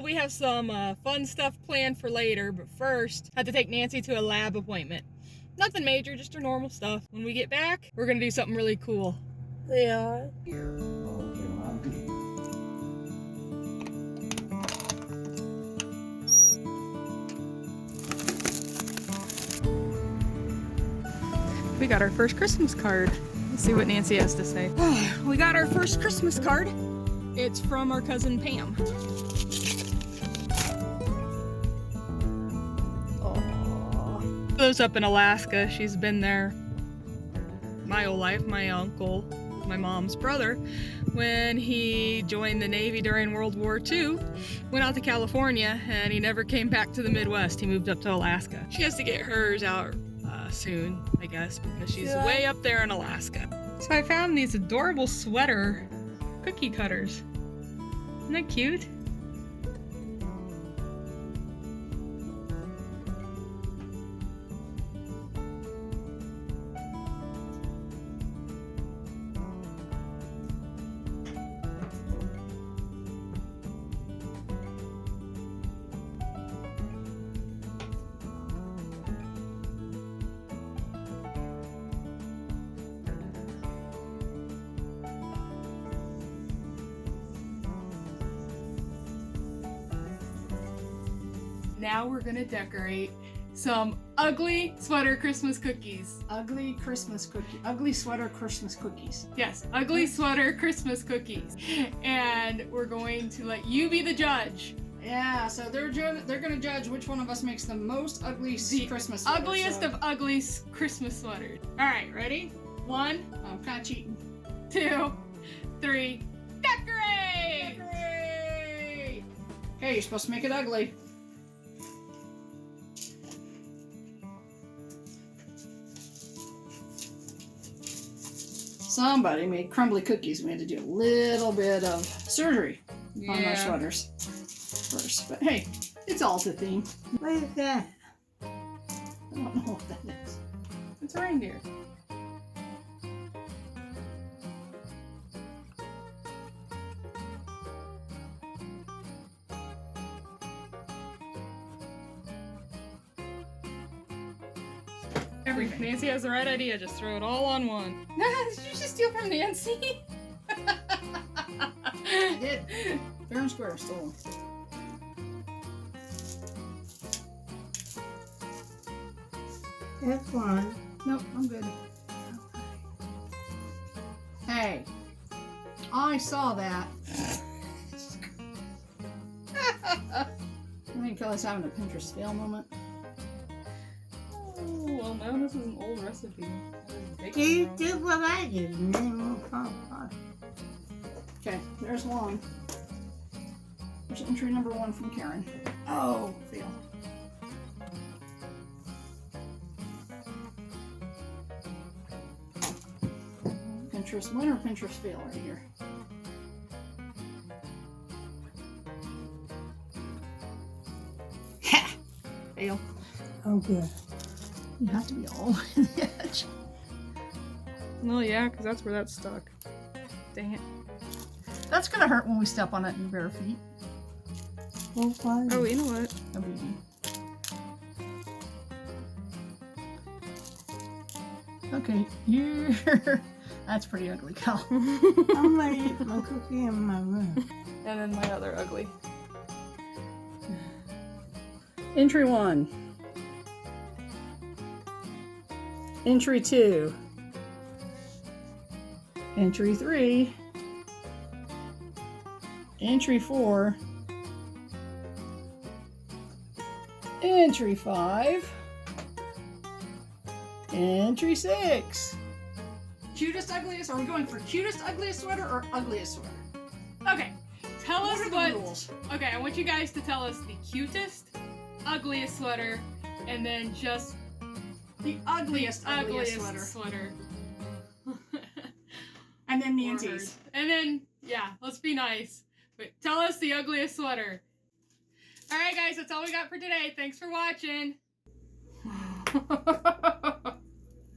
we have some fun stuff planned for later, but first, I had to take Nancy to a lab appointment. Nothing major, just her normal stuff. When we get back, we're gonna do something really cool. Yeah. We got our first Christmas card. Let's see what Nancy has to say. We got our first Christmas card. It's from our cousin Pam. Aww. Lives up in Alaska. She's been there my whole life. My uncle, my mom's brother, when he joined the Navy during World War II, went out to California and he never came back to the Midwest. He moved up to Alaska. She has to get hers out soon, I guess, because she's way up there in Alaska. So I found these adorable sweater cookie cutters. Isn't that cute? Now we're gonna decorate some ugly sweater Christmas cookies. Ugly Christmas cookie. Ugly sweater Christmas cookies. Yes, ugly sweater Christmas cookies. And we're going to let you be the judge. Yeah, so they're gonna judge which one of us makes the most ugly Christmas sweater. Ugliest of ugly Christmas sweaters. All right, ready? 1, I'm kind of cheating. 2, 3, decorate! Decorate! Hey, you're supposed to make it ugly. Somebody made crumbly cookies. We had to do a little bit of surgery on our sweaters first. But hey, it's all to theme. What is that? I don't know what that is. It's a reindeer. Everything. Nancy has the right idea. Just throw it all on one. Did you just steal from Nancy? I did. Fair and square, stole. That's one. Nope, I'm good. Hey, I saw that. I think Kelly's having a Pinterest fail moment. Oh, well, no, this is an old recipe. You do what I did, and then we'll fall apart. Okay, there's one. There's entry number 1 from Karen. Oh, fail. Pinterest win or Pinterest fail right here. Ha! Fail. Oh, good. You have to be all in the edge. Well, yeah, because that's where that's stuck. Dang it. That's gonna hurt when we step on it in bare feet. Well, fine. Oh, you know what? No biggie. Okay, here. That's pretty ugly, Cal. I'm gonna eat my cookie in my room. And then my other ugly. Entry 1. Entry 2. Entry 3. Entry 4. Entry 5. Entry 6. Cutest, ugliest? Are we going for cutest, ugliest sweater or ugliest sweater? Okay, tell us What are what. the rules? Okay, I want you guys to tell us the cutest, ugliest sweater, and then just The ugliest sweater. And then Or Nancy's. hers. And then, yeah, let's be nice. But tell us the ugliest sweater. All right, guys, that's all we got for today. Thanks for watching.